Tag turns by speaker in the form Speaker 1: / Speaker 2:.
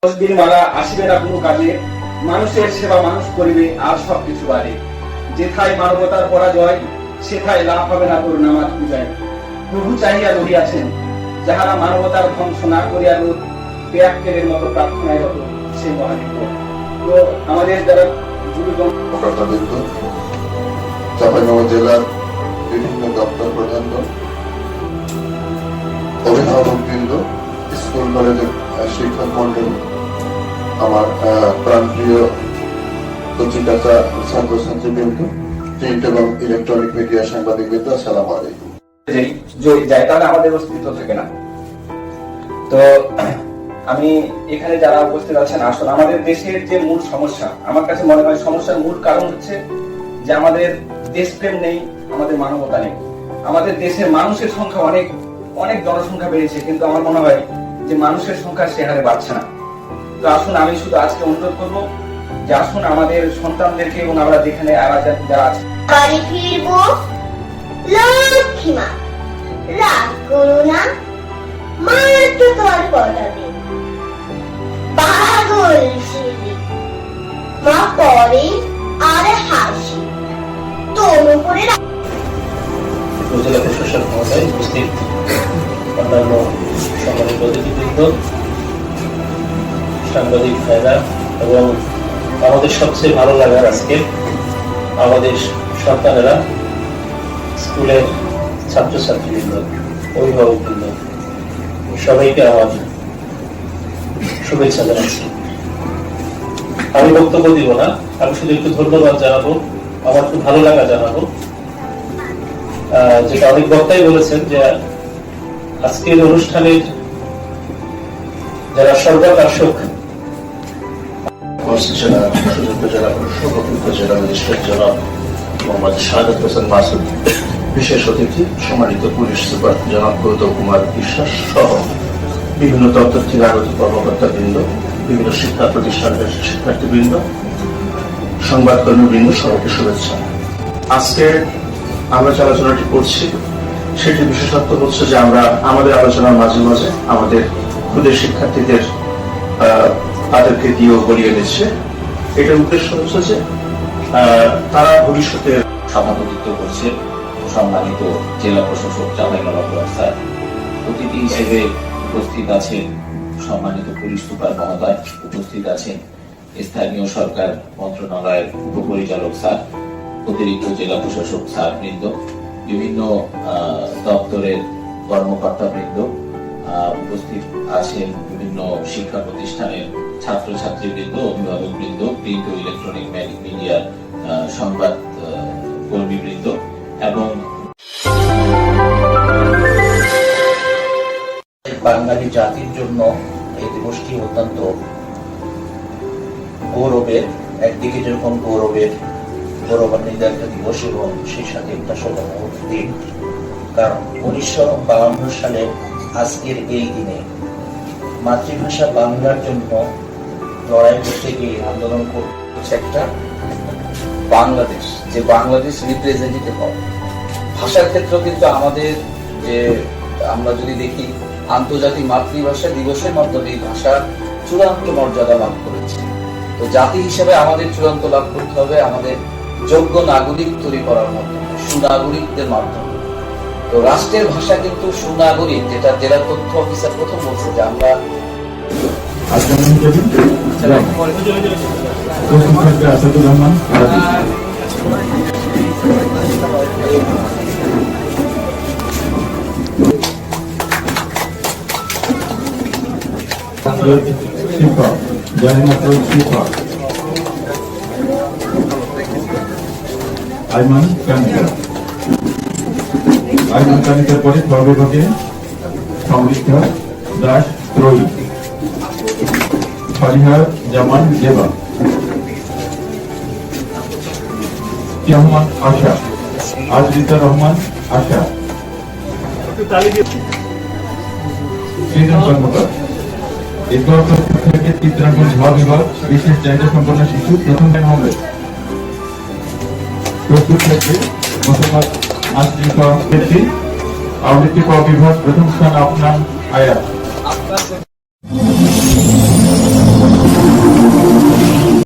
Speaker 1: দিন মারা আসিবে না কোনো কাজে, মানুষের সেবা মানুষ করিবে আর সবকিছু বাড়ে। যেথায় মানবতার পরাজয়, সেথায় লাভ হবে না তোর নামাজ পূজায়। প্রভু চাহিয়া রহিয়াছেন, যাহারা মানবতার ধ্বংস না করিয়া রোধ, পেয়াক্কেলের মতো প্রার্থনায় রত সে মহালিঙ্গ। তো আমাদের যারা যুবক
Speaker 2: চাঁপাইনবাবগঞ্জ জেলার বিভিন্ন দপ্তর প্রধানগণ, অভিভাবকবৃন্দ, স্কুল কলেজের শিক্ষক মন্ডলী, আমার প্রাণপ্রিয় পত্রিকা ছাত্রছাত্রীবৃন্দ, প্রিন্ট এবং ইলেকট্রনিক মিডিয়া সাংবাদিকবৃন্দ, আসসালামু আলাইকুম।
Speaker 1: যায় তাহলে আমাদের অস্তিত্ব থাকে না। তো আমি এখানে যারা উপস্থিত আছেন, আসলে আমাদের দেশের যে মূল সমস্যা, আমার কাছে মনে হয় সমস্যার মূল কারণ হচ্ছে যে আমাদের দেশপ্রেম নেই, আমাদের মানবতা নেই। আমাদের দেশের মানুষের সংখ্যা অনেক অনেক জনসংখ্যা বেড়েছে, কিন্তু আমার মনে হয় যে মানুষের সংখ্যা সে হারে বাড়ছে না। তো আসুন, আমি শুধু আজকে অনুরোধ করব যে আসুন আমাদের সন্তানদেরকে এবং আমরা যেখানে যারা আছে
Speaker 3: বাড়ি ফিরবো লক্ষ্মীমা, রাগ করো না, মাত্র তোমার কটা দিন পাগল শিলি মা পরে আর হাসি তোর উপরে
Speaker 4: উপজেলা প্রশাসক মহোদয়, উপস্থিত অন্যান্য সম্মানিত অতিথিবৃন্দ, সাংবাদিক ভাইরা এবং আমাদের সবচেয়ে ভালো লাগার আজকে আমাদের সন্তানেরা, স্কুলের ছাত্রছাত্রীবৃন্দ, অভিভাবকবৃন্দ, সবাইকে আমার শুভেচ্ছা জানাচ্ছি। আমি বক্তব্য দিব না, আমি শুধু একটু ধন্যবাদ জানাবো, আমার খুব ভালো লাগা জানাবো। যেটা অনেক বক্তাই বলেছেন যে আজকের অনুষ্ঠানের যারা সর্বাকর্ষক
Speaker 2: জেলা সুযোগ্য জেলা প্রশাসক, অতিরিক্ত জেলা ম্যাজিস্ট্রেট জনাব মোহাম্মদ শাহাদাত হোসেন মাসুদ, বিশেষ অতিথি সম্মানিত পুলিশ সুপার জনাব গৌতম কুমার বিশ্বাস সহ বিভিন্ন দপ্তর থেকে আগত কর্মকর্তাবৃন্দ, বিভিন্ন শিক্ষা প্রতিষ্ঠানের শিক্ষার্থীবৃন্দ, সংবাদকর্মীবৃন্দ, সবাইকে শুভেচ্ছা। আজকে আমরা যে আলোচনাটি করছি সেটি বিশেষত্ব হচ্ছে যে আমরা আমাদের আলোচনার মাঝে মাঝে আমাদের ক্ষুদে শিক্ষার্থীদের তাদেরকে দিয়েও বলিয়ে দিচ্ছে। এটার উদ্দেশ্য হচ্ছে যে তারা ভবিষ্যতে
Speaker 5: সভাপতিত্ব করছে সম্মানিত জেলা প্রশাসক চাঁপাইনবাবগঞ্জ স্যার। অতিথি হিসেবে উপস্থিত আছেন সম্মানিত পুলিশ সুপার মহোদয়, উপস্থিত আছেন স্থানীয় সরকার মন্ত্রণালয়ের উপপরিচালক স্যার, অতিরিক্ত জেলা প্রশাসক স্যার বৃন্দ, বিভিন্ন দপ্তরের কর্মকর্তা বৃন্দ, উপস্থিত আছেন বিভিন্ন শিক্ষা প্রতিষ্ঠানের ছাত্রছাত্রী বৃন্দ, অভিভাবক বৃন্দ, প্রিন্ট ও ইলেকট্রনিক মিডিয়ার সংবাদ কর্মীবৃন্দ এবং
Speaker 4: বাঙালি জাতির জন্য এই দিবসটি অত্যন্ত গৌরবের, একদিকে যেরকম গৌরবান্বিত একটা দিবস এবং সেই সাথে একটা স্মরণীয় দিন। কারণ 1952 সালে আজকের এই দিনে মাতৃভাষা বাংলার জন্য লড়াই করতে গিয়ে আন্দোলন করছে একটা বাংলাদেশ, যে বাংলাদেশ রিপ্রেজেন্টেটিভ হবে। ভাষার ক্ষেত্রেও কিন্তু আমাদের যে আমরা যদি দেখি আন্তর্জাতিক মাতৃভাষা দিবসের মাধ্যমে এই ভাষা চূড়ান্ত মর্যাদা লাভ করেছে। তো জাতি হিসেবে আমাদের চূড়ান্ত লাভ করতে হবে আমাদের যোগ্য নাগরিক তৈরি করার মাধ্যমে, সুনাগরিকদের মাধ্যমে। তো রাষ্ট্রের ভাষা কিন্তু সুনাগরিক, যেটা জেলা তথ্য অফিসার প্রথম বলছে যে আমরা
Speaker 6: শিক্ষক জানিমাত্র শিক্ষক আইমান কানিকার পরে সর্বভাগে সমৃদ্ধা দাস ত্রয়ী, ফারিহার জামান দেবা, রহমান আশা, আজরিতা রহমান আশা, সৃজন কর্মকার। এরপর থেকে চিত্রাঙ্কন ঝড় বিভাগ বিশেষ চাহিদা সম্পন্ন শিশু প্রথম টাইম হবে। প্রস্তুত থেকে মোহাম্মদ আশরিফা আবৃত্তি বিভাগ প্রথম স্থান আপনার আয়াত।